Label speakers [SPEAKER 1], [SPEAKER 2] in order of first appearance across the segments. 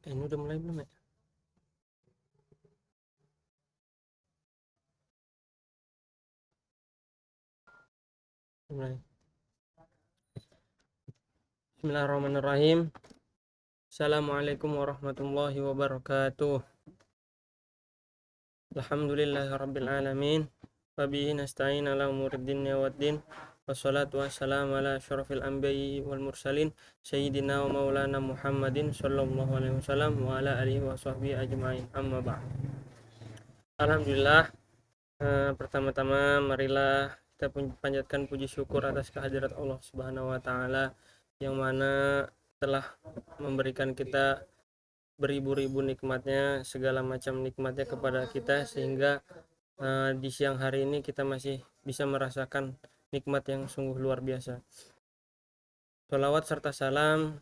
[SPEAKER 1] Ini udah mulai belum ya? Mulai. Bismillahirrahmanirrahim. Assalamualaikum warahmatullahi wabarakatuh. Alhamdulillahirabbil alamin. Wabihi nasta'in ala umuriddin waddin. Wassalatu wassalamu ala asyrafil anbiya'i wal mursalin sayyidina wa maulana Muhammadin sallallahu alaihi wasallam wa ala alihi wa sahbihi ajma'in. Amma ba'd. Alhamdulillah, pertama-tama marilah kita panjatkan puji syukur atas kehadirat Allah Subhanahu wa taala yang mana telah memberikan kita beribu-ribu nikmatnya, segala macam nikmatnya kepada kita, sehingga di siang hari ini kita masih bisa merasakan nikmat yang sungguh luar biasa. Sholawat serta salam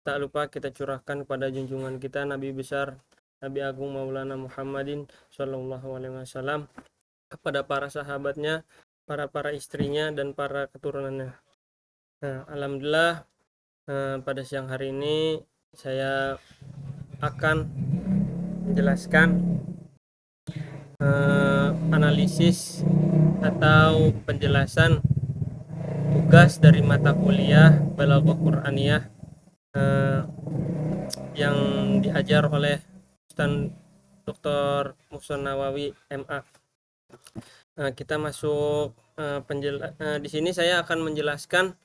[SPEAKER 1] tak lupa kita curahkan kepada junjungan kita Nabi besar, Nabi Agung Maulana Muhammadin Sallallahu Alaihi Wasallam, kepada para sahabatnya, para istrinya, dan para keturunannya. Nah, alhamdulillah, pada siang hari ini saya akan menjelaskan analisis atau penjelasan tugas dari mata kuliah Balaghah Qur'aniyah yang diajar oleh Ustaz Dr. Muhsin Nawawi MA. Kita masuk di sini saya akan menjelaskan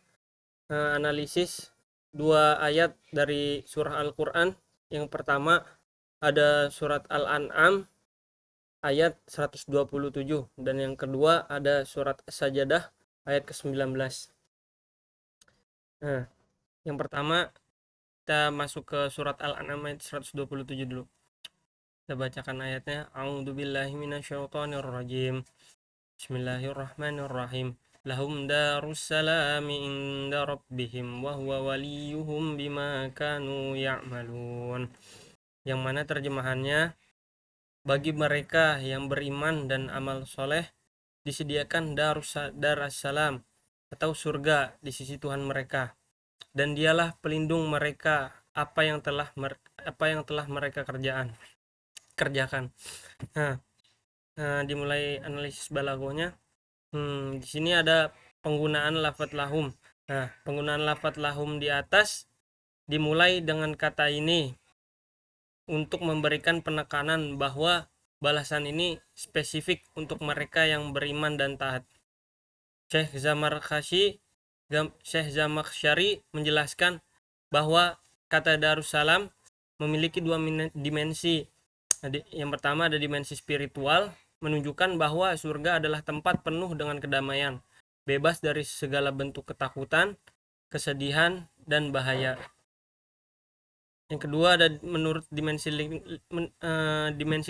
[SPEAKER 1] analisis dua ayat dari surah Al-Qur'an. Yang pertama ada surat Al-An'am ayat 127, dan yang kedua ada surat As-Sajdah ayat ke-19. Nah, yang pertama kita masuk ke surat Al-An'am ayat 127 dulu. Kita bacakan ayatnya. A'udzubillahi minasyaitonirrajim. Bismillahirrahmanirrahim. Lahum darussalami inda rabbihim wa huwa waliyuhum bima kanu ya'malun. Yang mana terjemahannya, bagi mereka yang beriman dan amal soleh disediakan darussalam atau surga di sisi Tuhan mereka, dan dialah pelindung mereka apa yang telah mereka kerjakan. Dimulai analisis balaghahnya. Di sini ada penggunaan lafadz lahum. Penggunaan lafadz lahum di atas dimulai dengan kata ini untuk memberikan penekanan bahwa balasan ini spesifik untuk mereka yang beriman dan taat. Syekh Zamakhsyari menjelaskan bahwa kata Darussalam memiliki dua dimensi. Yang pertama ada dimensi spiritual, menunjukkan bahwa surga adalah tempat penuh dengan kedamaian, bebas dari segala bentuk ketakutan, kesedihan, dan bahaya. Yang kedua ada menurut dimensi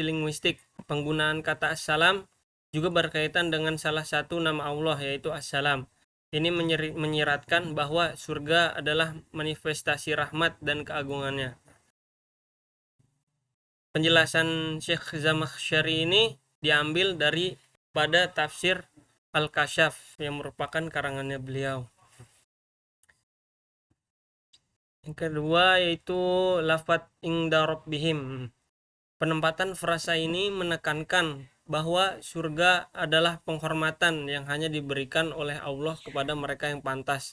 [SPEAKER 1] linguistik. Penggunaan kata assalam juga berkaitan dengan salah satu nama Allah, yaitu assalam. Ini menyiratkan bahwa surga adalah manifestasi rahmat dan keagungannya. Penjelasan Syekh Zamakhsyari ini diambil dari pada tafsir Al-Kasyaf yang merupakan karangannya beliau. Yang kedua yaitu lafadz inda rabbihim. Penempatan frasa ini menekankan bahwa surga adalah penghormatan yang hanya diberikan oleh Allah kepada mereka yang pantas.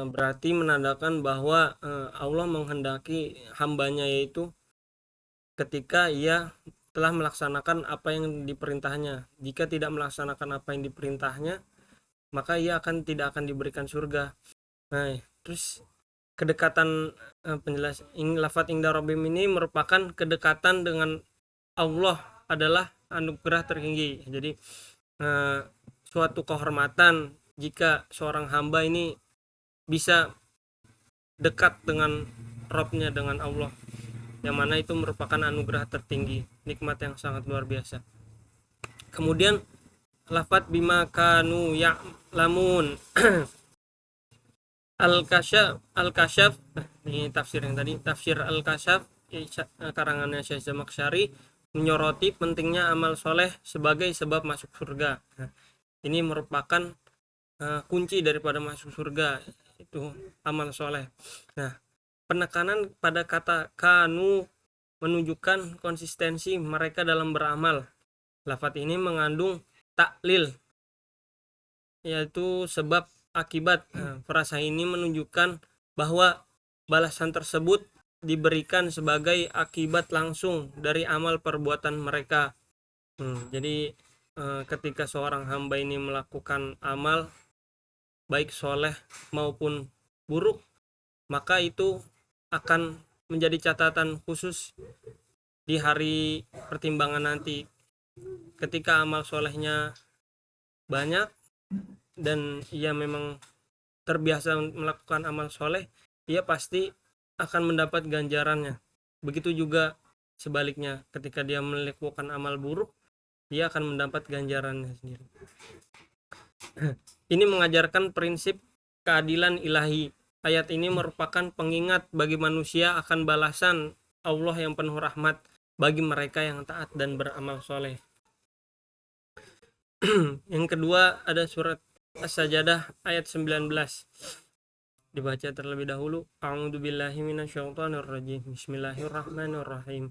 [SPEAKER 1] Berarti menandakan bahwa Allah menghendaki hambanya, yaitu ketika ia telah melaksanakan apa yang diperintahnya. Jika tidak melaksanakan apa yang diperintahnya, maka ia tidak akan diberikan surga. Nah, terus kedekatan lafadz inda rabbihim ini merupakan kedekatan dengan Allah adalah anugerah tertinggi. Jadi suatu kehormatan jika seorang hamba ini bisa dekat dengan Rabbnya, dengan Allah, yang mana itu merupakan anugerah tertinggi, nikmat yang sangat luar biasa. Kemudian lafadz bima kanu ya'lamun. Al-Kasyaf, ini tafsir yang tadi, tafsir Al-Kasyaf karangannya Syekh Zamakhsyari menyoroti pentingnya amal soleh sebagai sebab masuk surga. Ini merupakan kunci daripada masuk surga, itu amal soleh. Nah, Penekanan pada kata kanu menunjukkan konsistensi mereka dalam beramal. Lafaz ini mengandung taklil, yaitu sebab akibat. Frasa ini menunjukkan bahwa balasan tersebut diberikan sebagai akibat langsung dari amal perbuatan mereka. Jadi ketika seorang hamba ini melakukan amal baik soleh maupun buruk, maka itu akan menjadi catatan khusus di hari pertimbangan nanti. Ketika amal solehnya banyak dan ia memang terbiasa melakukan amal soleh, ia pasti akan mendapat ganjarannya. Begitu juga sebaliknya, ketika dia melakukan amal buruk, dia akan mendapat ganjarannya sendiri. Ini mengajarkan prinsip keadilan ilahi. Ayat ini merupakan pengingat bagi manusia akan balasan Allah yang penuh rahmat bagi mereka yang taat dan beramal soleh. Yang kedua ada surat As-Sajdah ayat 19. Dibaca terlebih dahulu. A'udzubillahi minasyaitonirrajim. Bismillahirrahmanirrahim.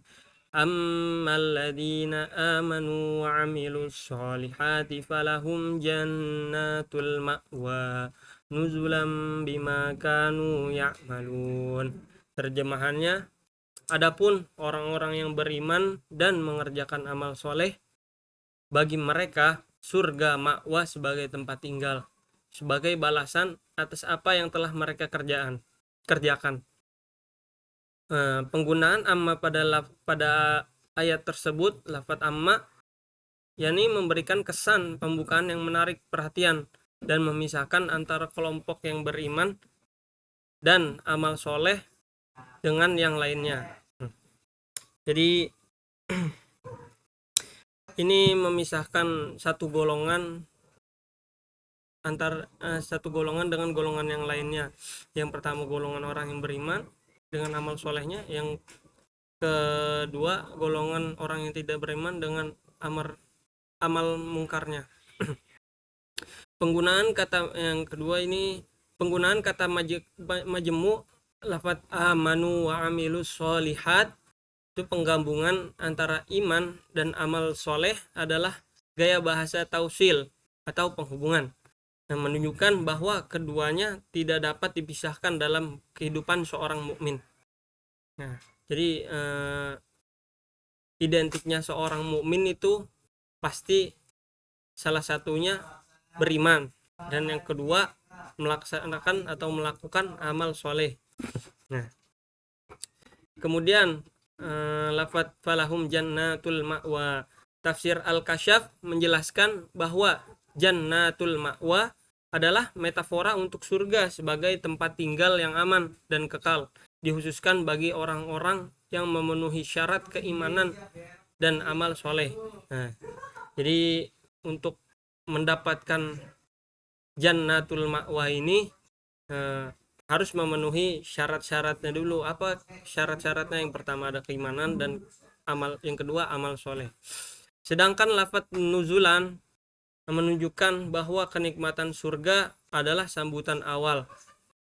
[SPEAKER 1] Ammal ladzina amanu wa 'amilus sholihati falahum jannatul ma'wa nuzulam bima kanu ya'malun. Terjemahannya, adapun orang-orang yang beriman dan mengerjakan amal soleh, bagi mereka surga ma'wa sebagai tempat tinggal, sebagai balasan atas apa yang telah mereka kerjakan. Penggunaan amma pada ayat tersebut, lafaz amma, yakni memberikan kesan pembukaan yang menarik perhatian dan memisahkan antara kelompok yang beriman dan amal soleh dengan yang lainnya. Jadi ini memisahkan satu golongan dengan golongan yang lainnya. Yang pertama golongan orang yang beriman dengan amal solehnya, yang kedua golongan orang yang tidak beriman dengan amal mungkarnya. Penggunaan kata yang kedua ini, penggunaan kata majmu' lafaz amanu wa amilus sholihat, itu penggabungan antara iman dan amal soleh adalah gaya bahasa tausil atau penghubungan yang menunjukkan bahwa keduanya tidak dapat dipisahkan dalam kehidupan seorang mukmin. Nah, jadi identiknya seorang mukmin itu pasti salah satunya beriman dan yang kedua melaksanakan atau melakukan amal soleh. Nah, kemudian lafaz falahum jannatul ma'wa, tafsir Al-Kasyaf menjelaskan bahwa jannatul ma'wa adalah metafora untuk surga sebagai tempat tinggal yang aman dan kekal, dikhususkan bagi orang-orang yang memenuhi syarat keimanan dan amal soleh. Nah, jadi untuk mendapatkan jannatul ma'wa ini harus memenuhi syarat-syaratnya dulu. Apa syarat-syaratnya? Yang pertama ada keimanan dan yang kedua amal soleh. Sedangkan lafaz nuzulan menunjukkan bahwa kenikmatan surga adalah sambutan awal,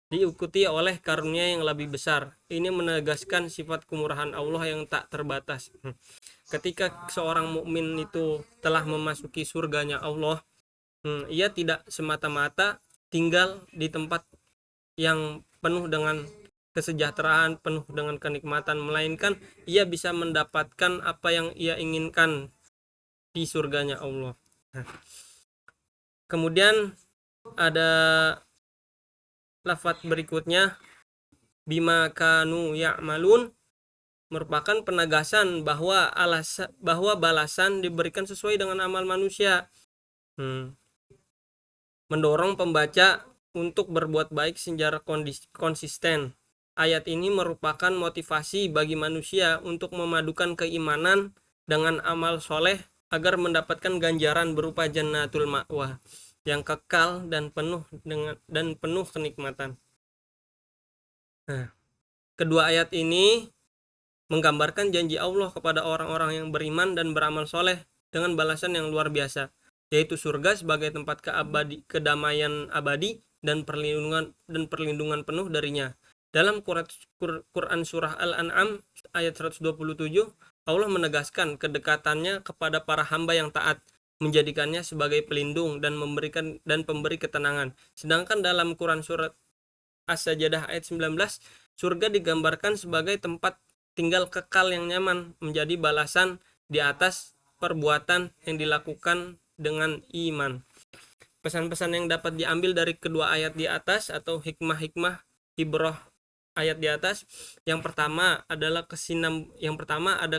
[SPEAKER 1] diikuti oleh karunia yang lebih besar. Ini menegaskan sifat kemurahan Allah yang tak terbatas. Ketika seorang mukmin itu telah memasuki surganya Allah, ia tidak semata-mata tinggal di tempat yang penuh dengan kesejahteraan, penuh dengan kenikmatan, melainkan ia bisa mendapatkan apa yang ia inginkan di surganya Allah. Kemudian ada lafaz berikutnya, bima kanu ya'malun, merupakan penegasan bahwa balasan diberikan sesuai dengan amal manusia. Mendorong pembaca untuk berbuat baik secara konsisten. Ayat ini merupakan motivasi bagi manusia untuk memadukan keimanan dengan amal soleh agar mendapatkan ganjaran berupa jannatul ma'wa yang kekal dan penuh kenikmatan. Nah, kedua ayat ini menggambarkan janji Allah kepada orang-orang yang beriman dan beramal soleh dengan balasan yang luar biasa, yaitu surga sebagai tempat kedamaian abadi dan perlindungan penuh darinya. Dalam Quran surah Al-An'am ayat 127, Allah menegaskan kedekatannya kepada para hamba yang taat, menjadikannya sebagai pelindung dan pemberi ketenangan. Sedangkan dalam Quran surat As-Sajdah ayat 19, surga digambarkan sebagai tempat tinggal kekal yang nyaman, menjadi balasan di atas perbuatan yang dilakukan dengan iman. Pesan-pesan yang dapat diambil dari kedua ayat di atas atau hikmah-hikmah ibroh ayat di atas, yang pertama ada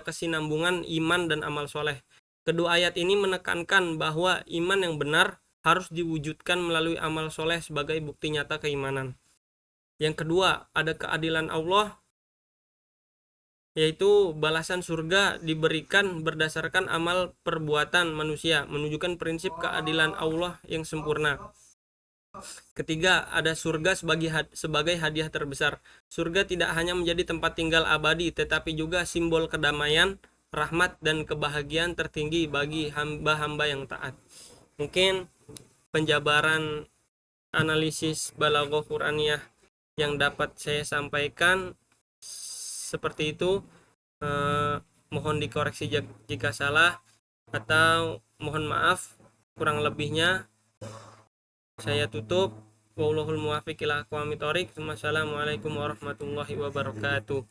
[SPEAKER 1] kesinambungan iman dan amal soleh. Kedua ayat ini menekankan bahwa iman yang benar harus diwujudkan melalui amal soleh sebagai bukti nyata keimanan. Yang kedua, ada keadilan Allah, yaitu balasan surga diberikan berdasarkan amal perbuatan manusia, menunjukkan prinsip keadilan Allah yang sempurna. Ketiga, ada surga sebagai hadiah terbesar. Surga tidak hanya menjadi tempat tinggal abadi, tetapi juga simbol kedamaian, rahmat, dan kebahagiaan tertinggi bagi hamba-hamba yang taat. Mungkin penjabaran analisis balaghah Qur'aniyah yang dapat saya sampaikan seperti itu. Mohon dikoreksi jika salah, atau mohon maaf kurang lebihnya. Saya tutup. Wallahul muwaffiq ila aqwamit thoriq. Wassalamualaikum warahmatullahi wabarakatuh.